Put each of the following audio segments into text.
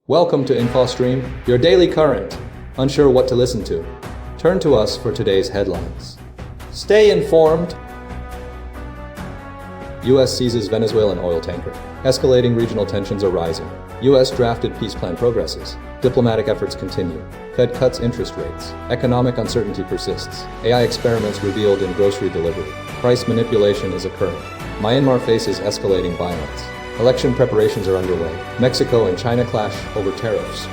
Welcome to InfoStream, your daily current. Unsure what to listen to? Turn to us for today's headlines. Stay informed. U.S. seizes Venezuelan oil tanker. Escalating regional tensions are rising. U.S. drafted peace plan progresses. Diplomatic efforts continue. Fed cuts interest rates. Economic uncertainty persists. AI experiments revealed in grocery delivery. Price manipulation is occurring. Myanmar faces escalating violence. Election preparations are underway. Mexico and China clash over tariffs.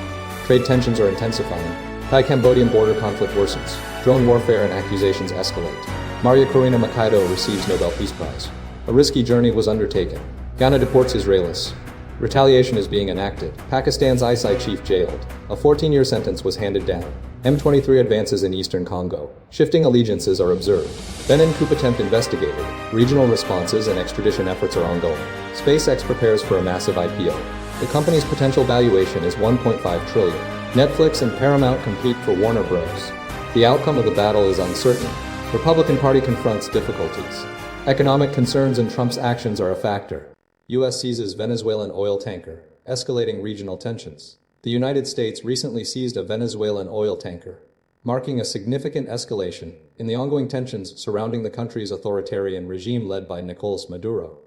Trade tensions are intensifying. Thai-Cambodian border conflict worsens. Drone warfare and accusations escalate. María Corina Machado receives Nobel Peace Prize. A risky journey was undertaken. Ghana deports Israelis. Retaliation is being enacted. Pakistan's ISI chief jailed. A 14-year sentence was handed down. M23 advances in eastern Congo. Shifting allegiances are observed. Benin coup attempt investigated. Regional responses and extradition efforts are ongoing. SpaceX prepares for a massive IPO. The company's potential valuation is $1.5 trillion. Netflix and Paramount compete for Warner Bros. The outcome of the battle is uncertain. Republican Party confronts difficulties. Economic concerns and Trump's actions are a factor. U.S. seizes Venezuelan oil tanker, escalating regional tensions. The United States recently seized a Venezuelan oil tanker, marking a significant escalation in the ongoing tensions surrounding the country's authoritarian regime led by Nicolás Maduro.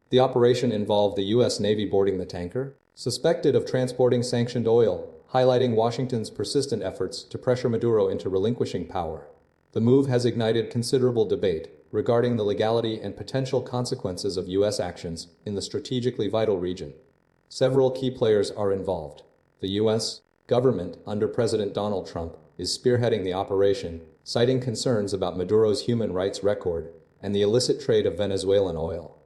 The operation involved the U.S. Navy boarding the tanker, suspected of transporting sanctioned oil, highlighting Washington's persistent efforts to pressure Maduro into relinquishing power. The move has ignited considerable debate regarding the legality and potential consequences of U.S. actions in the strategically vital region. Several key players are involved. The U.S. government, under President Donald Trump, is spearheading the operation, citing concerns about Maduro's human rights record and the illicit trade of Venezuelan oil.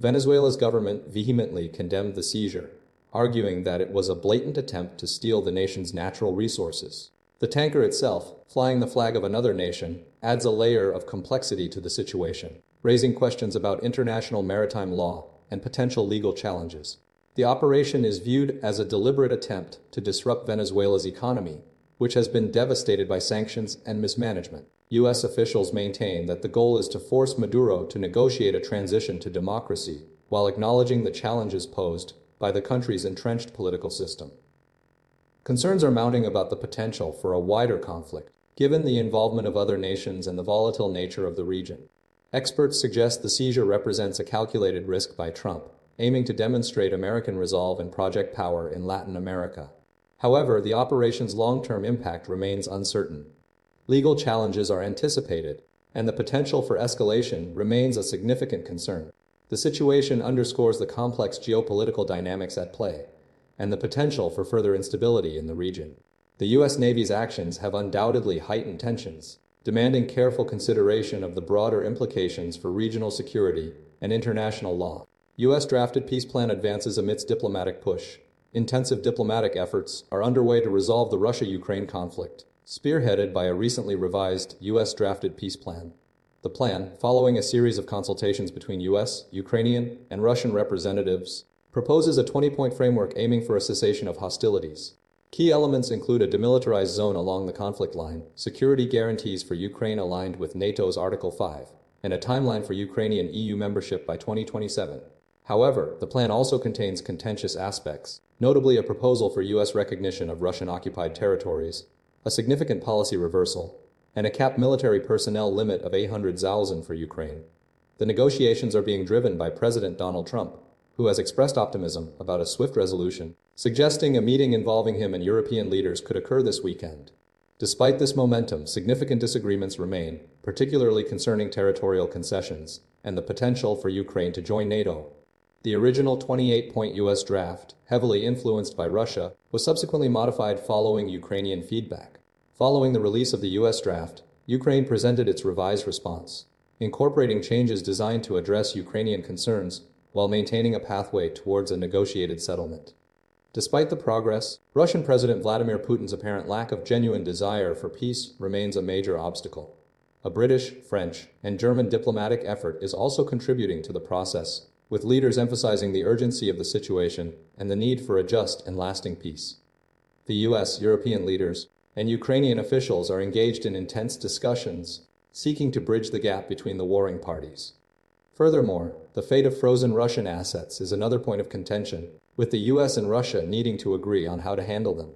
Venezuela's government vehemently condemned the seizure, arguing that it was a blatant attempt to steal the nation's natural resources. The tanker itself, flying the flag of another nation, adds a layer of complexity to the situation, raising questions about international maritime law and potential legal challenges. The operation is viewed as a deliberate attempt to disrupt Venezuela's economy, which has been devastated by sanctions and mismanagement. U.S. officials maintain that the goal is to force Maduro to negotiate a transition to democracy, while acknowledging the challenges posed by the country's entrenched political system. Concerns are mounting about the potential for a wider conflict, given the involvement of other nations and the volatile nature of the region. Experts suggest the seizure represents a calculated risk by Trump, aiming to demonstrate American resolve and project power in Latin America. However, the operation's long-term impact remains uncertain. Legal challenges are anticipated, and the potential for escalation remains a significant concern. The situation underscores the complex geopolitical dynamics at play, and the potential for further instability in the region. The U.S. Navy's actions have undoubtedly heightened tensions, demanding careful consideration of the broader implications for regional security and international law. U.S. drafted peace plan advances amidst diplomatic push. Intensive diplomatic efforts are underway to resolve the Russia-Ukraine conflict, spearheaded by a recently revised U.S. drafted peace plan. The plan, following a series of consultations between U.S., Ukrainian, and Russian representatives, proposes a 20-point framework aiming for a cessation of hostilities. Key elements include a demilitarized zone along the conflict line, security guarantees for Ukraine aligned with NATO's Article 5, and a timeline for Ukrainian EU membership by 2027. However, the plan also contains contentious aspects, notably a proposal for U.S. recognition of Russian-occupied territories, a significant policy reversal, and a capped military personnel limit of 800,000 for Ukraine. The negotiations are being driven by President Donald Trump, who has expressed optimism about a swift resolution, suggesting a meeting involving him and European leaders could occur this weekend. Despite this momentum, significant disagreements remain, particularly concerning territorial concessions and the potential for Ukraine to join NATO. The original 28-point U.S. draft, heavily influenced by Russia, was subsequently modified following Ukrainian feedback. Following the release of the U.S. draft, Ukraine presented its revised response, incorporating changes designed to address Ukrainian concerns while maintaining a pathway towards a negotiated settlement. Despite the progress, Russian President Vladimir Putin's apparent lack of genuine desire for peace remains a major obstacle. A British, French, and German diplomatic effort is also contributing to the process, with leaders emphasizing the urgency of the situation and the need for a just and lasting peace. The U.S., European leaders, and Ukrainian officials are engaged in intense discussions, seeking to bridge the gap between the warring parties. Furthermore, the fate of frozen Russian assets is another point of contention, with the US and Russia needing to agree on how to handle them.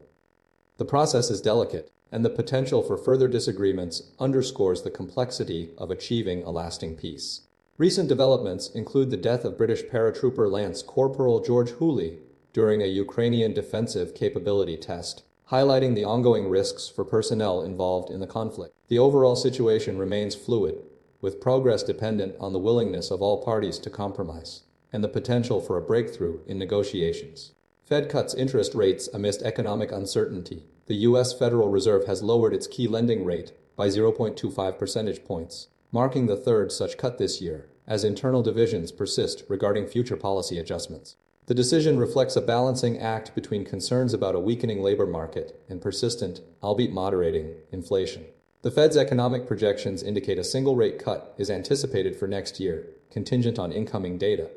The process is delicate, and the potential for further disagreements underscores the complexity of achieving a lasting peace. Recent developments include the death of British paratrooper Lance Corporal George Hooley during a Ukrainian defensive capability test, highlighting the ongoing risks for personnel involved in the conflict. The overall situation remains fluid, with progress dependent on the willingness of all parties to compromise and the potential for a breakthrough in negotiations. Fed cuts interest rates amidst economic uncertainty. The U.S. Federal Reserve has lowered its key lending rate by 0.25 percentage points, marking the third such cut this year, as internal divisions persist regarding future policy adjustments. The decision reflects a balancing act between concerns about a weakening labor market and persistent, albeit moderating, inflation. The Fed's economic projections indicate a single rate cut is anticipated for next year, contingent on incoming data.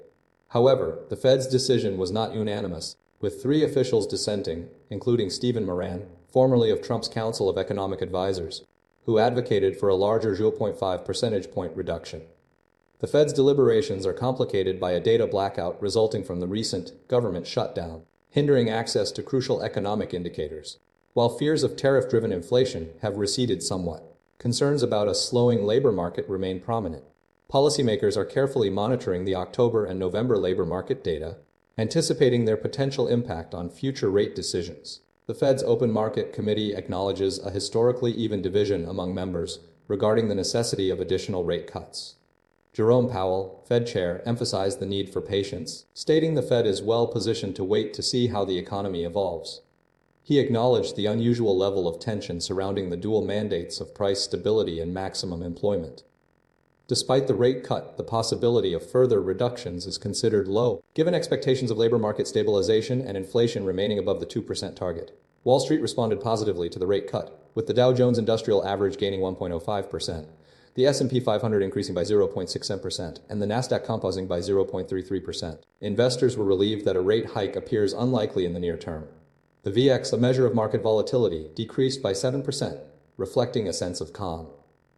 However, the Fed's decision was not unanimous, with 3 officials dissenting, including Stephen Moran, formerly of Trump's Council of Economic Advisors, who advocated for a larger 0.5 percentage point reduction. The Fed's deliberations are complicated by a data blackout resulting from the recent government shutdown, hindering access to crucial economic indicators. While fears of tariff-driven inflation have receded somewhat, concerns about a slowing labor market remain prominent. Policymakers are carefully monitoring the October and November labor market data, anticipating their potential impact on future rate decisions. The Fed's Open Market Committee acknowledges a historically even division among members regarding the necessity of additional rate cuts. Jerome Powell, Fed chair, emphasized the need for patience, stating the Fed is well positioned to wait to see how the economy evolves. He acknowledged the unusual level of tension surrounding the dual mandates of price stability and maximum employment. Despite the rate cut, the possibility of further reductions is considered low, given expectations of labor market stabilization and inflation remaining above the 2% target. Wall Street responded positively to the rate cut, with the Dow Jones Industrial Average gaining 1.05%, the S&P 500 increasing by 0.67%, and the Nasdaq Composite by 0.33%. Investors were relieved that a rate hike appears unlikely in the near term. The VX, a measure of market volatility, decreased by 7%, reflecting a sense of calm.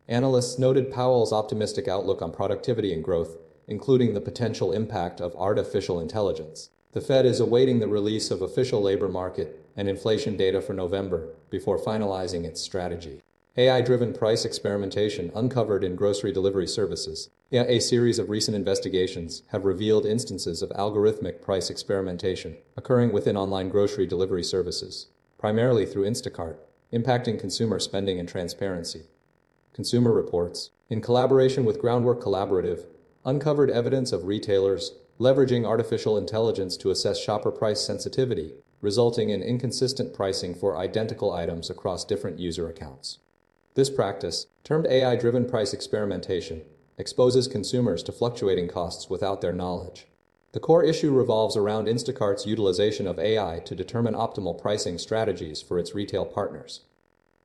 Analysts noted Powell's optimistic outlook on productivity and growth, including the potential impact of artificial intelligence. The Fed is awaiting the release of official labor market and inflation data for November before finalizing its strategy. AI-driven price experimentation uncovered in grocery delivery services. A series of recent investigations have revealed instances of algorithmic price experimentation occurring within online grocery delivery services, primarily through Instacart, impacting consumer spending and transparency. Consumer Reports, in collaboration with Groundwork Collaborative, uncovered evidence of retailers leveraging artificial intelligence to assess shopper price sensitivity, resulting in inconsistent pricing for identical items across different user accounts. This practice, termed AI-driven price experimentation, exposes consumers to fluctuating costs without their knowledge. The core issue revolves around Instacart's utilization of AI to determine optimal pricing strategies for its retail partners,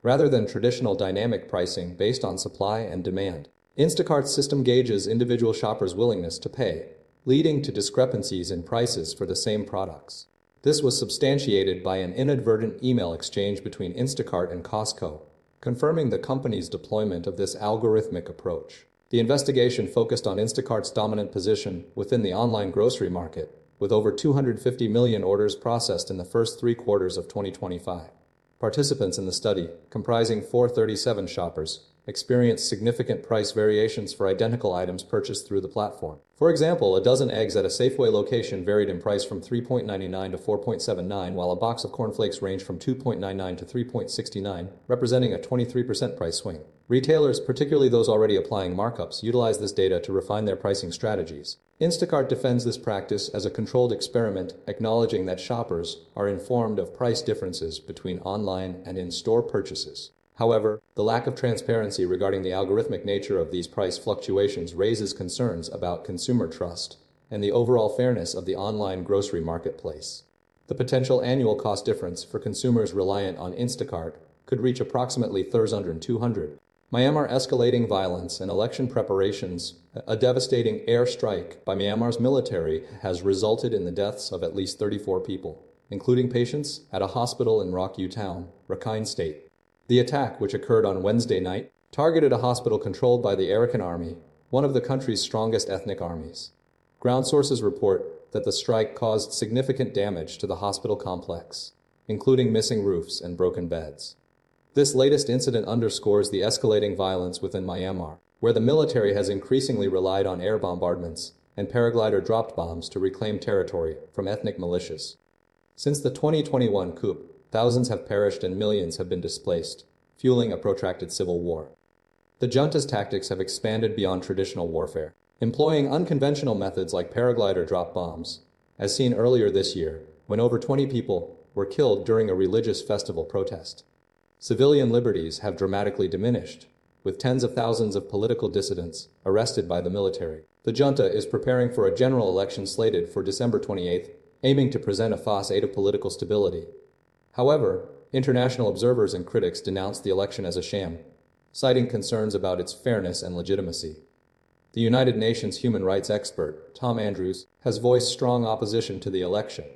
rather than traditional dynamic pricing based on supply and demand. Instacart's system gauges individual shoppers' willingness to pay, leading to discrepancies in prices for the same products. This was substantiated by an inadvertent email exchange between Instacart and Costco, confirming the company's deployment of this algorithmic approach. The investigation focused on Instacart's dominant position within the online grocery market, with over 250 million orders processed in the first 3 quarters of 2025. Participants in the study, comprising 437 shoppers, experienced significant price variations for identical items purchased through the platform. For example, a dozen eggs at a Safeway location varied in price from $3.99 to $4.79, while a box of cornflakes ranged from $2.99 to $3.69, representing a 23% price swing. Retailers, particularly those already applying markups, utilize this data to refine their pricing strategies. Instacart defends this practice as a controlled experiment, acknowledging that shoppers are informed of price differences between online and in-store purchases. However, the lack of transparency regarding the algorithmic nature of these price fluctuations raises concerns about consumer trust and the overall fairness of the online grocery marketplace. The potential annual cost difference for consumers reliant on Instacart could reach approximately $3,200. Myanmar escalating violence and election preparations. A devastating air strike by Myanmar's military has resulted in the deaths of at least 34 people, including patients at a hospital in Rock U Town, Rakhine State. The attack, which occurred on Wednesday night, targeted a hospital controlled by the Arakan Army, one of the country's strongest ethnic armies. Ground sources report that the strike caused significant damage to the hospital complex, including missing roofs and broken beds. This latest incident underscores the escalating violence within Myanmar, where the military has increasingly relied on air bombardments and paraglider-dropped bombs to reclaim territory from ethnic militias. Since the 2021 coup, thousands have perished and millions have been displaced, fueling a protracted civil war. The junta's tactics have expanded beyond traditional warfare, employing unconventional methods like paraglider-drop bombs, as seen earlier this year when over 20 people were killed during a religious festival protest. Civilian liberties have dramatically diminished, with tens of thousands of political dissidents arrested by the military. The junta is preparing for a general election slated for December 28, aiming to present a facade of political stability. However, international observers and critics denounced the election as a sham, citing concerns about its fairness and legitimacy. The United Nations human rights expert, Tom Andrews, has voiced strong opposition to the election.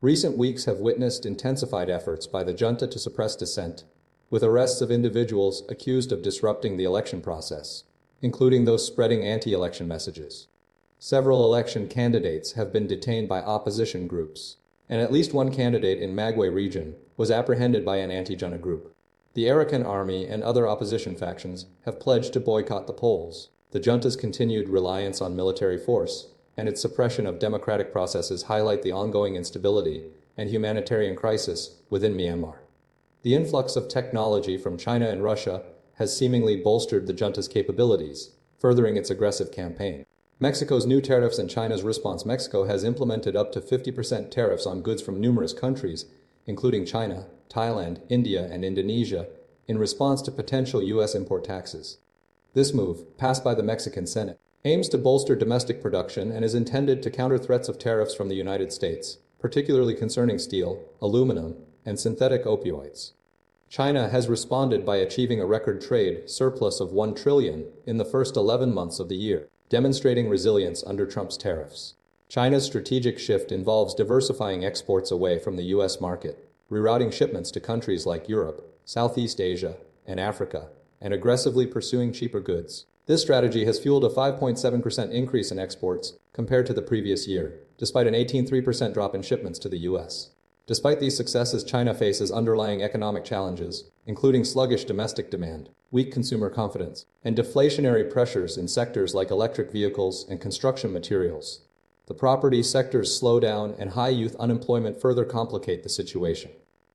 Recent weeks have witnessed intensified efforts by the junta to suppress dissent, with arrests of individuals accused of disrupting the election process, including those spreading anti-election messages. Several election candidates have been detained by opposition groups, and at least one candidate in Magwe region was apprehended by an anti-junta group. The Arakan army and other opposition factions have pledged to boycott the polls. The junta's continued reliance on military force and its suppression of democratic processes highlight the ongoing instability and humanitarian crisis within Myanmar. The influx of technology from China and Russia has seemingly bolstered the junta's capabilities, furthering its aggressive campaign. Mexico's new tariffs and China's response. Mexico has implemented up to 50% tariffs on goods from numerous countries, including China, Thailand, India, and Indonesia, in response to potential U.S. import taxes. This move, passed by the Mexican Senate, aims to bolster domestic production and is intended to counter threats of tariffs from the United States, particularly concerning steel, aluminum, and synthetic opioids. China has responded by achieving a record trade surplus of $1 trillion in the first 11 months of the year, demonstrating resilience under Trump's tariffs. China's strategic shift involves diversifying exports away from the U.S. market, rerouting shipments to countries like Europe, Southeast Asia, and Africa, and aggressively pursuing cheaper goods. This strategy has fueled a 5.7% increase in exports compared to the previous year, despite an 18.3% drop in shipments to the U.S. Despite these successes, China faces underlying economic challenges, including sluggish domestic demand, weak consumer confidence, and deflationary pressures in sectors like electric vehicles and construction materials. The property sector's slowdown and high youth unemployment further complicate the situation.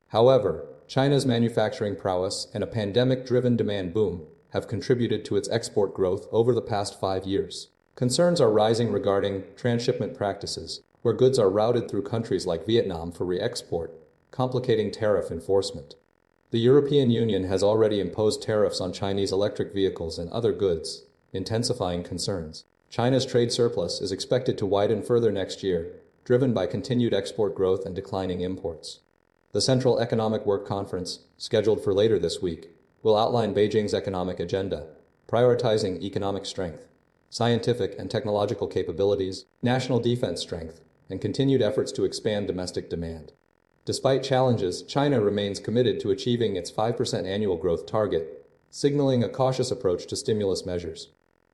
However, China's manufacturing prowess and a pandemic-driven demand boom have contributed to its export growth over the past 5 years. Concerns are rising regarding transshipment practices, where goods are routed through countries like Vietnam for re-export, complicating tariff enforcement. The European Union has already imposed tariffs on Chinese electric vehicles and other goods, intensifying concerns. China's trade surplus is expected to widen further next year, driven by continued export growth and declining imports. The Central Economic Work Conference, scheduled for later this week, will outline Beijing's economic agenda, prioritizing economic strength, scientific and technological capabilities, national defense strength, and continued efforts to expand domestic demand. Despite challenges, China remains committed to achieving its 5% annual growth target, signaling a cautious approach to stimulus measures.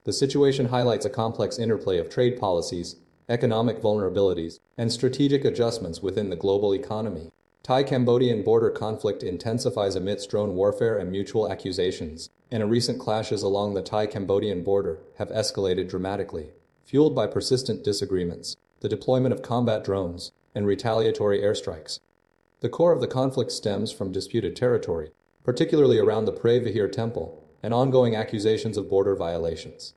The situation highlights a complex interplay of trade policies, economic vulnerabilities, and strategic adjustments within the global economy. Thai-Cambodian border conflict intensifies amidst drone warfare and mutual accusations, and recent clashes along the Thai-Cambodian border have escalated dramatically, fueled by persistent disagreements, the deployment of combat drones, and retaliatory airstrikes. The core of the conflict stems from disputed territory, particularly around the Pre Vihir temple, and ongoing accusations of border violations.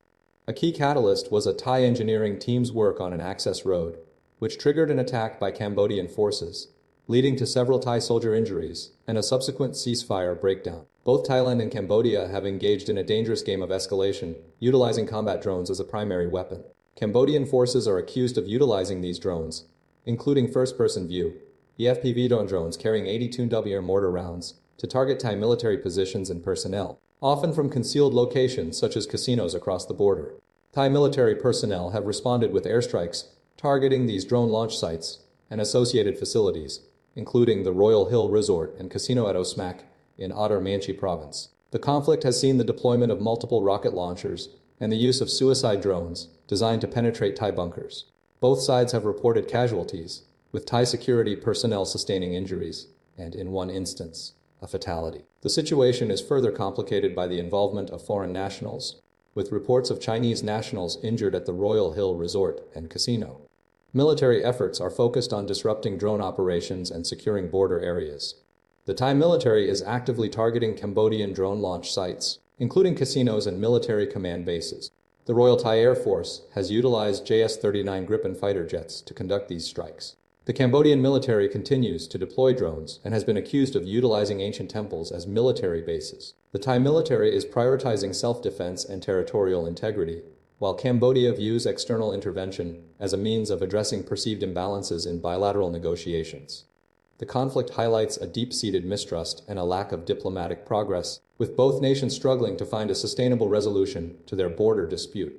A key catalyst was a Thai engineering team's work on an access road, which triggered an attack by Cambodian forces, leading to several Thai soldier injuries and a subsequent ceasefire breakdown. Both Thailand and Cambodia have engaged in a dangerous game of escalation, utilizing combat drones as a primary weapon. Cambodian forces are accused of utilizing these drones, including first-person view, FPV drones carrying 82 mortar rounds, to target Thai military positions and personnel, often from concealed locations such as casinos across the border. Thai military personnel have responded with airstrikes, targeting these drone launch sites and associated facilities, including the Royal Hill Resort and Casino at Osmak in Otter Manchi province. The conflict has seen the deployment of multiple rocket launchers and the use of suicide drones designed to penetrate Thai bunkers. Both sides have reported casualties, with Thai security personnel sustaining injuries, and in one instance, a fatality. The situation is further complicated by the involvement of foreign nationals, with reports of Chinese nationals injured at the Royal Hill Resort and Casino. Military efforts are focused on disrupting drone operations and securing border areas. The Thai military is actively targeting Cambodian drone launch sites, including casinos and military command bases. The Royal Thai Air Force has utilized JS-39 Gripen fighter jets to conduct these strikes. The Cambodian military continues to deploy drones and has been accused of utilizing ancient temples as military bases. The Thai military is prioritizing self-defense and territorial integrity, while Cambodia views external intervention as a means of addressing perceived imbalances in bilateral negotiations. The conflict highlights a deep-seated mistrust and a lack of diplomatic progress, with both nations struggling to find a sustainable resolution to their border dispute.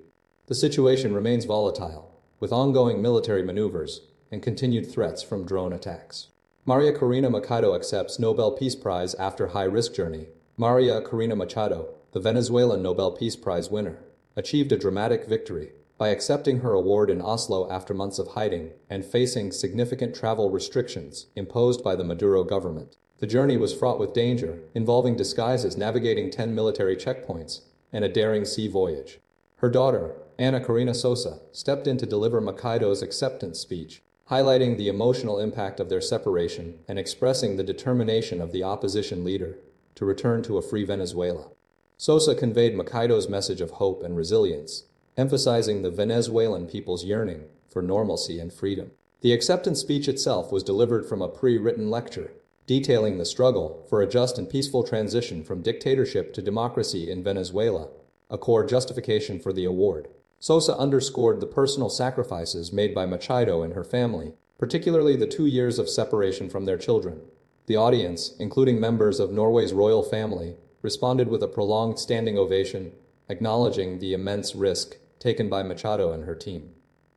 The situation remains volatile, with ongoing military maneuvers and continued threats from drone attacks. María Corina Machado accepts Nobel Peace Prize after high-risk journey. María Corina Machado, the Venezuelan Nobel Peace Prize winner, achieved a dramatic victory by accepting her award in Oslo after months of hiding and facing significant travel restrictions imposed by the Maduro government. The journey was fraught with danger, involving disguises, navigating 10 military checkpoints, and a daring sea voyage. Her daughter, Ana Karina Sosa, stepped in to deliver Machado's acceptance speech, highlighting the emotional impact of their separation and expressing the determination of the opposition leader to return to a free Venezuela. Sosa conveyed Machado's message of hope and resilience, emphasizing the Venezuelan people's yearning for normalcy and freedom. The acceptance speech itself was delivered from a pre-written lecture, detailing the struggle for a just and peaceful transition from dictatorship to democracy in Venezuela, a core justification for the award. Sosa underscored the personal sacrifices made by Machado and her family, particularly the 2 years of separation from their children. The audience, including members of Norway's royal family, responded with a prolonged standing ovation, acknowledging the immense risk taken by Machado and her team.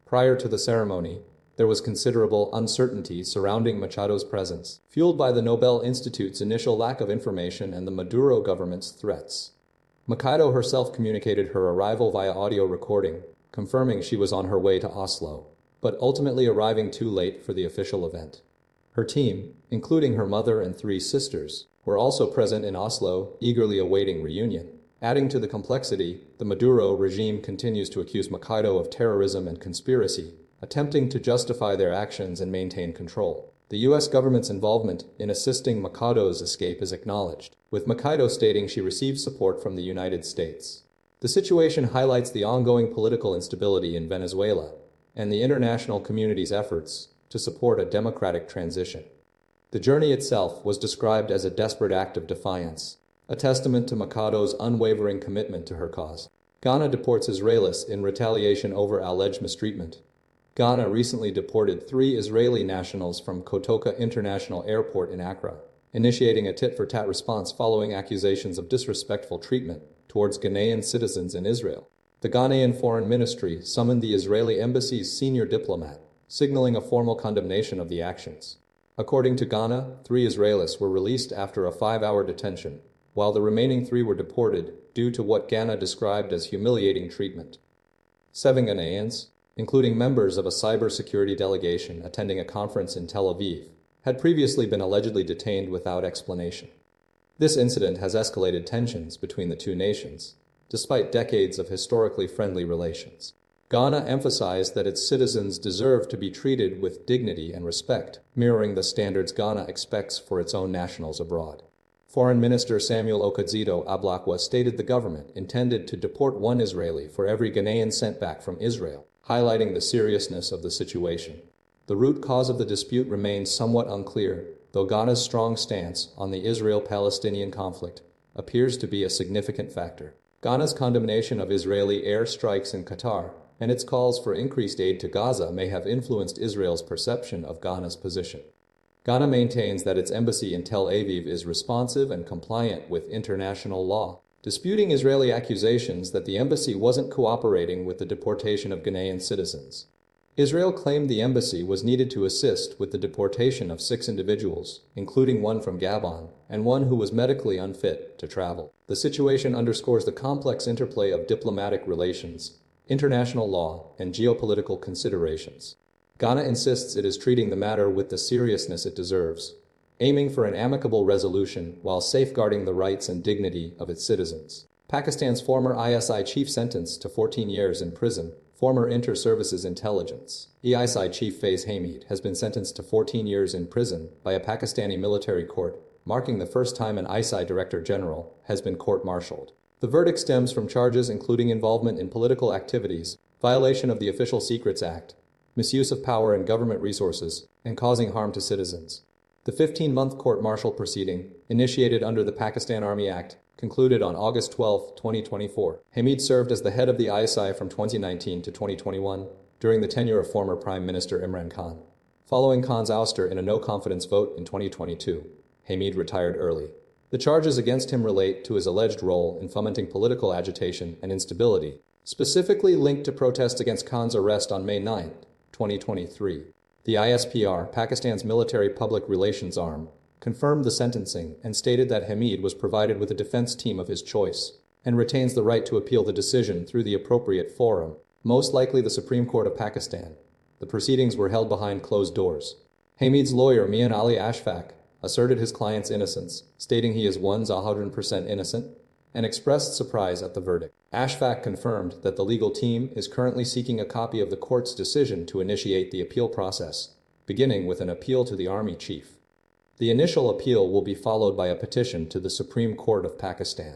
Prior to the ceremony, there was considerable uncertainty surrounding Machado's presence, fueled by the Nobel Institute's initial lack of information and the Maduro government's threats. Machado herself communicated her arrival via audio recording, confirming she was on her way to Oslo, but ultimately arriving too late for the official event. Her team, including her mother and 3 sisters, were also present in Oslo, eagerly awaiting reunion. Adding to the complexity, the Maduro regime continues to accuse Machado of terrorism and conspiracy, attempting to justify their actions and maintain control. The U.S. government's involvement in assisting Machado's escape is acknowledged, with Machado stating she received support from the United States. The situation highlights the ongoing political instability in Venezuela and the international community's efforts to support a democratic transition. The journey itself was described as a desperate act of defiance, a testament to Machado's unwavering commitment to her cause. Ghana deports Israelis in retaliation over alleged mistreatment. Ghana recently deported 3 Israeli nationals from Kotoka International Airport in Accra, initiating a tit-for-tat response following accusations of disrespectful treatment towards Ghanaian citizens in Israel. The Ghanaian Foreign Ministry summoned the Israeli embassy's senior diplomat, signaling a formal condemnation of the actions. According to Ghana, 3 Israelis were released after a 5-hour detention, while the remaining 3 were deported due to what Ghana described as humiliating treatment. 7 Ghanaians, including members of a cybersecurity delegation attending a conference in Tel Aviv, had previously been allegedly detained without explanation. This incident has escalated tensions between the 2 nations, despite decades of historically friendly relations. Ghana emphasized that its citizens deserve to be treated with dignity and respect, mirroring the standards Ghana expects for its own nationals abroad. Foreign Minister Samuel Okadzito Ablakwa stated the government intended to deport 1 Israeli for every Ghanaian sent back from Israel, highlighting the seriousness of the situation. The root cause of the dispute remains somewhat unclear, though Ghana's strong stance on the Israel-Palestinian conflict appears to be a significant factor. Ghana's condemnation of Israeli air strikes in Qatar and its calls for increased aid to Gaza may have influenced Israel's perception of Ghana's position. Ghana maintains that its embassy in Tel Aviv is responsive and compliant with international law, disputing Israeli accusations that the embassy wasn't cooperating with the deportation of Ghanaian citizens. Israel claimed the embassy was needed to assist with the deportation of 6 individuals, including 1 from Gabon, and 1 who was medically unfit to travel. The situation underscores the complex interplay of diplomatic relations international law, and geopolitical considerations. Ghana insists it is treating the matter with the seriousness it deserves, aiming for an amicable resolution while safeguarding the rights and dignity of its citizens. Pakistan's former ISI chief sentenced to 14 years in prison. Former Inter-Services Intelligence (EISI) chief Faiz Hamid has been sentenced to 14 years in prison by a Pakistani military court, marking the first time an ISI Director General has been court-martialed. The verdict stems from charges including involvement in political activities, violation of the Official Secrets Act, misuse of power and government resources, and causing harm to citizens. The 15-month court-martial proceeding, initiated under the Pakistan Army Act, concluded on August 12, 2024. Hamid served as the head of the ISI from 2019 to 2021, during the tenure of former Prime Minister Imran Khan. Following Khan's ouster in a no-confidence vote in 2022, Hamid retired early. The charges against him relate to his alleged role in fomenting political agitation and instability, specifically linked to protests against Khan's arrest on May 9, 2023. The ISPR, Pakistan's military public relations arm, confirmed the sentencing and stated that Hamid was provided with a defense team of his choice and retains the right to appeal the decision through the appropriate forum, most likely the Supreme Court of Pakistan. The proceedings were held behind closed doors. Hamid's lawyer Mian Ali Ashfaq asserted his client's innocence, stating he is 100% innocent, and expressed surprise at the verdict. Ashfaq confirmed that the legal team is currently seeking a copy of the court's decision to initiate the appeal process, beginning with an appeal to the army chief. The initial appeal will be followed by a petition to the Supreme Court of Pakistan.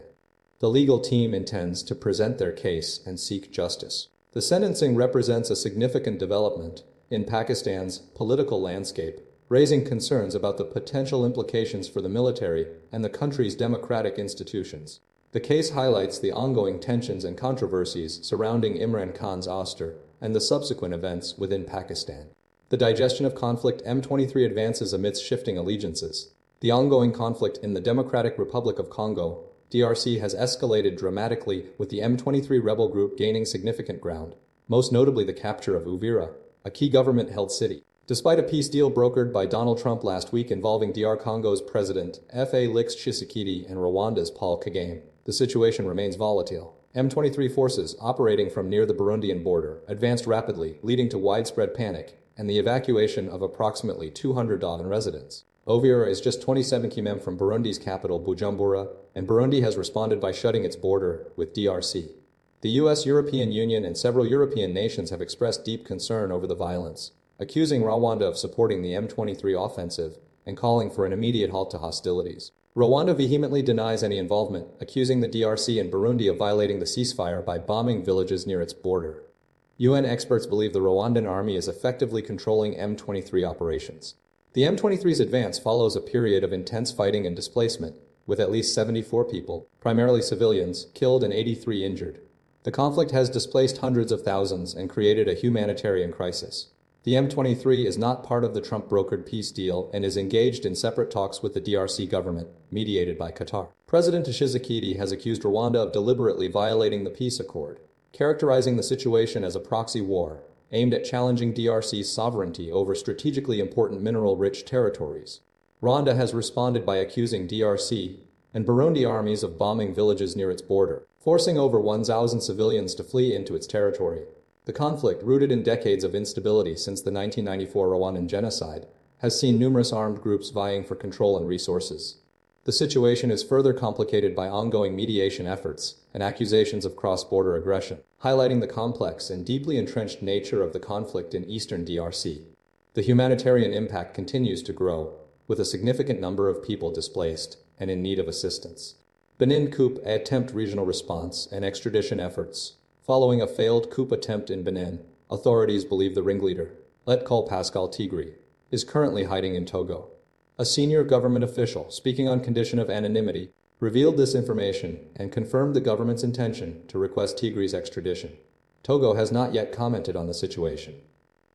The legal team intends to present their case and seek justice. The sentencing represents a significant development in Pakistan's political landscape, raising concerns about the potential implications for the military and the country's democratic institutions. The case highlights the ongoing tensions and controversies surrounding Imran Khan's ouster and the subsequent events within Pakistan. The digestion of conflict M23 advances amidst shifting allegiances. The ongoing conflict in the Democratic Republic of Congo, DRC, has escalated dramatically, with the M23 rebel group gaining significant ground, most notably the capture of Uvira, a key government-held city. Despite a peace deal brokered by Donald Trump last week involving DR Congo's President Félix Tshisekedi and Rwanda's Paul Kagame, the situation remains volatile. M23 forces operating from near the Burundian border advanced rapidly, leading to widespread panic and the evacuation of approximately 200 residents. Uvira is just 27 km from Burundi's capital Bujumbura, and Burundi has responded by shutting its border with DRC. The US, European Union, and several European nations have expressed deep concern over the violence, accusing Rwanda of supporting the M23 offensive and calling for an immediate halt to hostilities. Rwanda vehemently denies any involvement, accusing the DRC and Burundi of violating the ceasefire by bombing villages near its border. UN experts believe the Rwandan army is effectively controlling M23 operations. The M23's advance follows a period of intense fighting and displacement, with at least 74 people, primarily civilians, killed and 83 injured. The conflict has displaced hundreds of thousands and created a humanitarian crisis. The M23 is not part of the Trump-brokered peace deal and is engaged in separate talks with the DRC government, mediated by Qatar. President Tshisekedi has accused Rwanda of deliberately violating the peace accord, characterizing the situation as a proxy war aimed at challenging DRC's sovereignty over strategically important mineral-rich territories. Rwanda has responded by accusing DRC and Burundi armies of bombing villages near its border, forcing over 1,000 civilians to flee into its territory. The conflict, rooted in decades of instability since the 1994 Rwandan genocide, has seen numerous armed groups vying for control and resources. The situation is further complicated by ongoing mediation efforts and accusations of cross-border aggression, highlighting the complex and deeply entrenched nature of the conflict in eastern DRC. The humanitarian impact continues to grow, with a significant number of people displaced and in need of assistance. Benin coup attempt regional response and extradition efforts. Following a failed coup attempt in Benin, authorities believe the ringleader, let call Pascal Tigri, is currently hiding in Togo. A senior government official, speaking on condition of anonymity, revealed this information and confirmed the government's intention to request Tigri's extradition. Togo has not yet commented on the situation.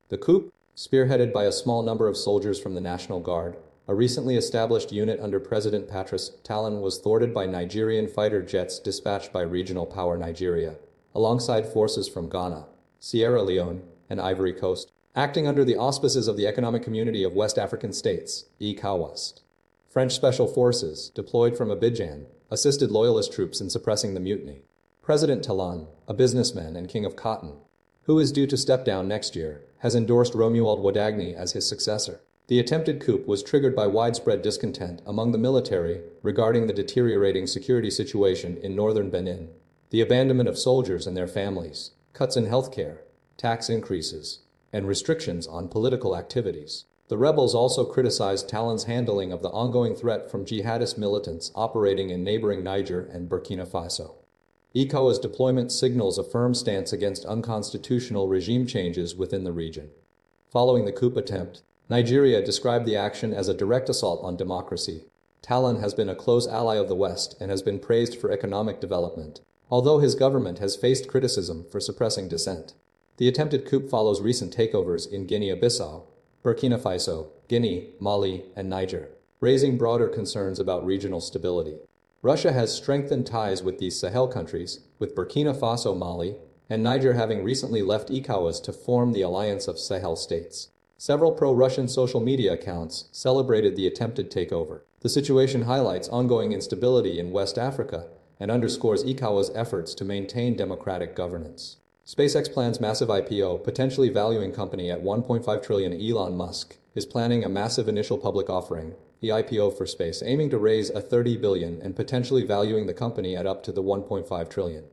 The coup, spearheaded by a small number of soldiers from the National Guard, a recently established unit under President Patrice Talon, was thwarted by Nigerian fighter jets dispatched by regional power Nigeria, alongside forces from Ghana, Sierra Leone, and Ivory Coast, acting under the auspices of the Economic Community of West African States, ECOWAS. French special forces, deployed from Abidjan, assisted loyalist troops in suppressing the mutiny. President Talon, a businessman and king of cotton, who is due to step down next year, has endorsed Romuald Wadagni as his successor. The attempted coup was triggered by widespread discontent among the military regarding the deteriorating security situation in northern Benin, the abandonment of soldiers and their families, cuts in healthcare, tax increases, and restrictions on political activities. The rebels also criticized Talon's handling of the ongoing threat from jihadist militants operating in neighboring Niger and Burkina Faso. ECOWAS deployment signals a firm stance against unconstitutional regime changes within the region. Following the coup attempt, Nigeria described the action as a direct assault on democracy. Talon has been a close ally of the West and has been praised for economic development, although his government has faced criticism for suppressing dissent. The attempted coup follows recent takeovers in Guinea-Bissau, Burkina Faso, Guinea, Mali, and Niger, raising broader concerns about regional stability. Russia has strengthened ties with these Sahel countries, with Burkina Faso, Mali, and Niger having recently left ECOWAS to form the Alliance of Sahel States. Several pro-Russian social media accounts celebrated the attempted takeover. The situation highlights ongoing instability in West Africa and underscores ECOWAS' efforts to maintain democratic governance. SpaceX plans massive IPO, potentially valuing company at $1.5 trillion. Elon Musk is planning a massive initial public offering, the IPO for space, aiming to raise a $30 billion and potentially valuing the company at up to the $1.5 trillion.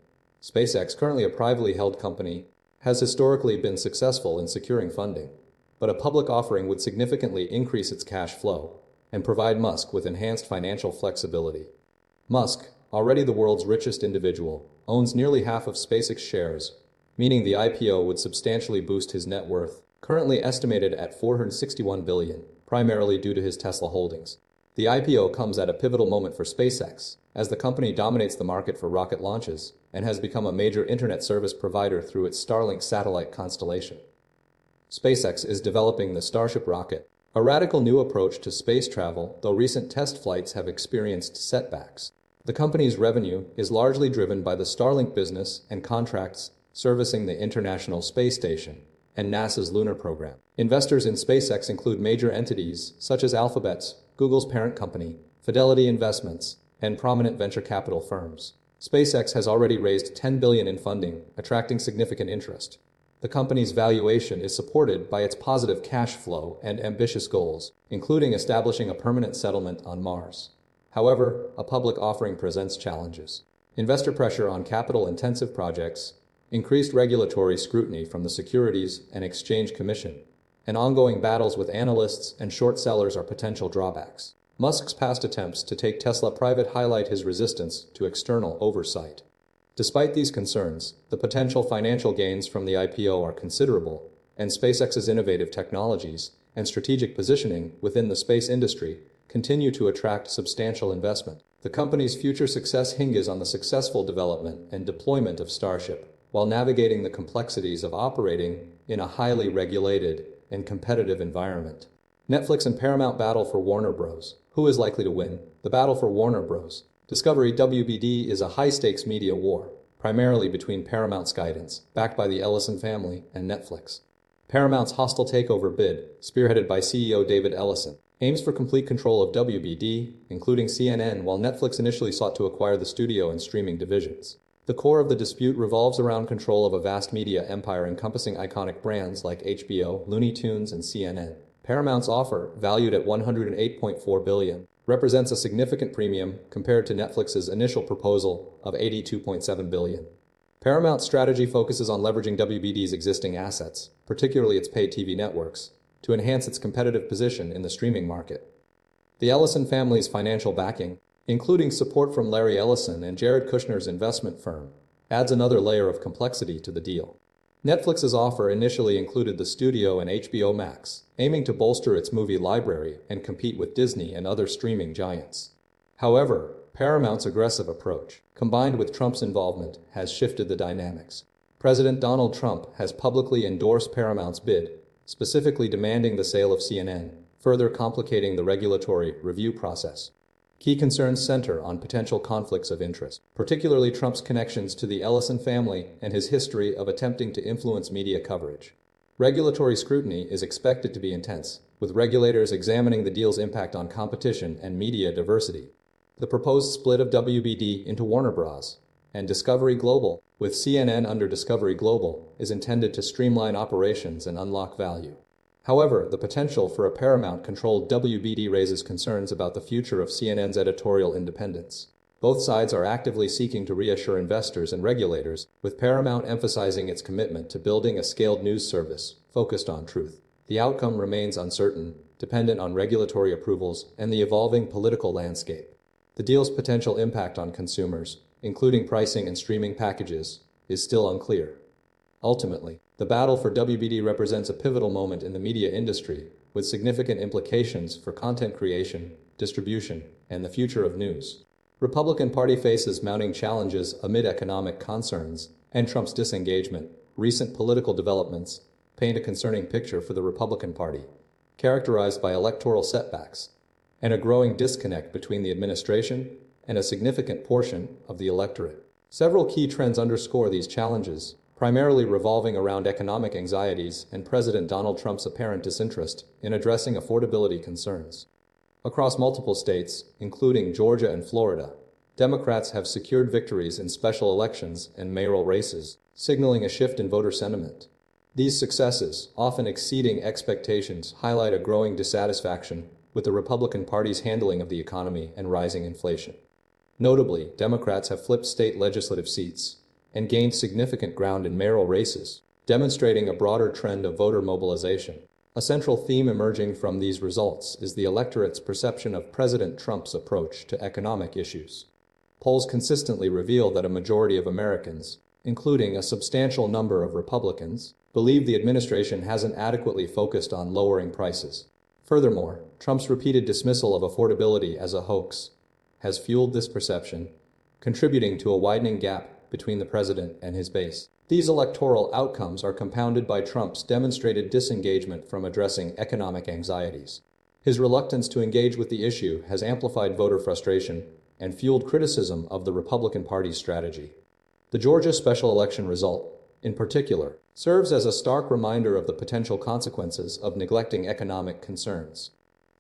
SpaceX, currently a privately held company, has historically been successful in securing funding, but a public offering would significantly increase its cash flow and provide Musk with enhanced financial flexibility. Musk, already the world's richest individual, owns nearly half of SpaceX shares, meaning the IPO would substantially boost his net worth, currently estimated at $461 billion, primarily due to his Tesla holdings. The IPO comes at a pivotal moment for SpaceX, as the company dominates the market for rocket launches and has become a major internet service provider through its Starlink satellite constellation. SpaceX is developing the Starship rocket, a radical new approach to space travel, though recent test flights have experienced setbacks. The company's revenue is largely driven by the Starlink business and contracts servicing the International Space Station and NASA's lunar program. Investors in SpaceX include major entities such as Alphabet, Google's parent company, Fidelity Investments, and prominent venture capital firms. SpaceX has already raised $10 billion in funding, attracting significant interest. The company's valuation is supported by its positive cash flow and ambitious goals, including establishing a permanent settlement on Mars. However, a public offering presents challenges. Investor pressure on capital-intensive projects, increased regulatory scrutiny from the Securities and Exchange Commission, and ongoing battles with analysts and short sellers are potential drawbacks. Musk's past attempts to take Tesla private highlight his resistance to external oversight. Despite these concerns, the potential financial gains from the IPO are considerable, and SpaceX's innovative technologies and strategic positioning within the space industry continue to attract substantial investment. The company's future success hinges on the successful development and deployment of Starship, while navigating the complexities of operating in a highly regulated and competitive environment. Netflix and Paramount battle for Warner Bros. Who is likely to win? The battle for Warner Bros. Discovery WBD is a high-stakes media war, primarily between Paramount's guidance, backed by the Ellison family, and Netflix. Paramount's hostile takeover bid, spearheaded by CEO David Ellison, aims for complete control of WBD, including CNN, while Netflix initially sought to acquire the studio and streaming divisions. The core of the dispute revolves around control of a vast media empire encompassing iconic brands like HBO, Looney Tunes, and CNN. Paramount's offer, valued at $108.4 billion, represents a significant premium compared to Netflix's initial proposal of $82.7 billion. Paramount's strategy focuses on leveraging WBD's existing assets, particularly its paid TV networks, to enhance its competitive position in the streaming market. The Ellison family's financial backing, including support from Larry Ellison and Jared Kushner's investment firm, adds another layer of complexity to the deal. Netflix's offer initially included the studio and HBO Max, aiming to bolster its movie library and compete with Disney and other streaming giants. However, Paramount's aggressive approach, combined with Trump's involvement, has shifted the dynamics. President Donald Trump has publicly endorsed Paramount's bid, specifically demanding the sale of CNN, further complicating the regulatory review process. Key concerns center on potential conflicts of interest, particularly Trump's connections to the Ellison family and his history of attempting to influence media coverage. Regulatory scrutiny is expected to be intense, with regulators examining the deal's impact on competition and media diversity. The proposed split of WBD into Warner Bros. and Discovery Global, with CNN under Discovery Global, is intended to streamline operations and unlock value. However, the potential for a Paramount-controlled WBD raises concerns about the future of CNN's editorial independence. Both sides are actively seeking to reassure investors and regulators, with Paramount emphasizing its commitment to building a scaled news service focused on truth. The outcome remains uncertain, dependent on regulatory approvals and the evolving political landscape. The deal's potential impact on consumers, including pricing and streaming packages, is still unclear. Ultimately, the battle for WBD represents a pivotal moment in the media industry, with significant implications for content creation, distribution, and the future of news. Republican Party faces mounting challenges amid economic concerns and Trump's disengagement. Recent political developments paint a concerning picture for the Republican Party, characterized by electoral setbacks and a growing disconnect between the administration and a significant portion of the electorate. Several key trends underscore these challenges, primarily revolving around economic anxieties and President Donald Trump's apparent disinterest in addressing affordability concerns. Across multiple states, including Georgia and Florida, Democrats have secured victories in special elections and mayoral races, signaling a shift in voter sentiment. These successes, often exceeding expectations, highlight a growing dissatisfaction with the Republican Party's handling of the economy and rising inflation. Notably, Democrats have flipped state legislative seats and gained significant ground in mayoral races, demonstrating a broader trend of voter mobilization. A central theme emerging from these results is the electorate's perception of President Trump's approach to economic issues. Polls consistently reveal that a majority of Americans, including a substantial number of Republicans, believe the administration hasn't adequately focused on lowering prices. Furthermore, Trump's repeated dismissal of affordability as a hoax has fueled this perception, contributing to a widening gap between the president and his base. These electoral outcomes are compounded by Trump's demonstrated disengagement from addressing economic anxieties. His reluctance to engage with the issue has amplified voter frustration and fueled criticism of the Republican Party's strategy. The Georgia special election result, in particular, serves as a stark reminder of the potential consequences of neglecting economic concerns.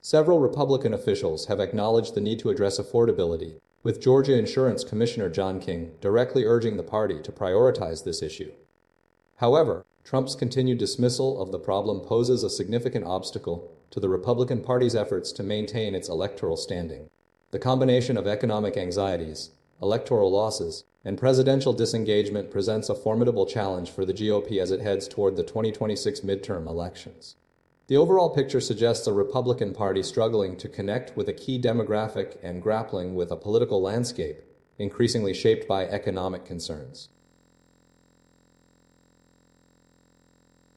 Several Republican officials have acknowledged the need to address affordability, with Georgia Insurance Commissioner John King directly urging the party to prioritize this issue. However, Trump's continued dismissal of the problem poses a significant obstacle to the Republican Party's efforts to maintain its electoral standing. The combination of economic anxieties, electoral losses, and presidential disengagement presents a formidable challenge for the GOP as it heads toward the 2026 midterm elections. The overall picture suggests a Republican Party struggling to connect with a key demographic and grappling with a political landscape increasingly shaped by economic concerns.